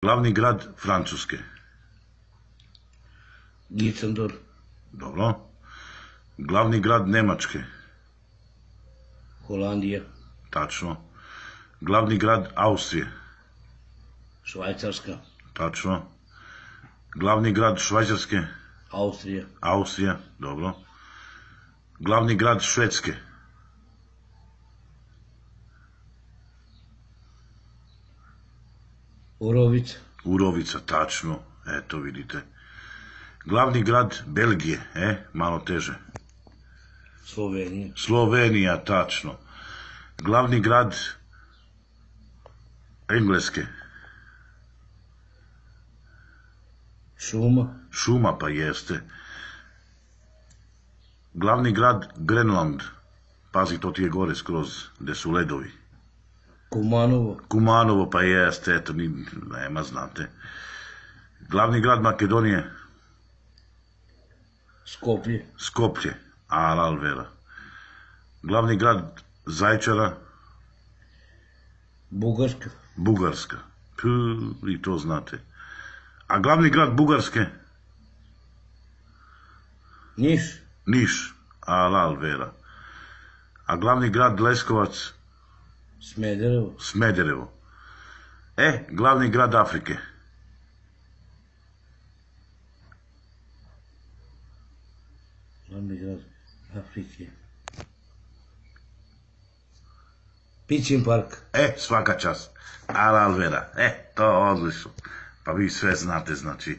Glavni grad Francuske. Nicandor, Dobro. Glavni grad Nemačke. Holandija, Tačno. Glavni grad Austrije. Švajcarska, Tačno. Glavni grad Švajcarske. Austrija, Austrija. Dobro. Glavni grad Švedske. Urovica, Urovica, tačno. Eto vidite. Glavni grad Belgije, malo teže. Slovenija, Slovenija, tačno. Glavni grad Engleske. Šuma, Šuma pa jeste. Glavni grad Grenland. Pazi, to ti je gore skroz, gde su ledovi. Kumanovo, Kumanovo pa jeste, eto, nema znate. Glavni grad Makedonije. Skoplje, Skoplje, Alvera. Glavni grad Zaječara. Bugarska, Bugarska. I to znate. A glavni grad Bugarske? Niš, Niš, Alvera. A glavni grad Leskovac? Smederevo, Smederevo. Glavni grad Afrike? glavni grad Afrike. Pićin park, Svaka čast. Alvera. To odlično. Pa vi sve znate, znači.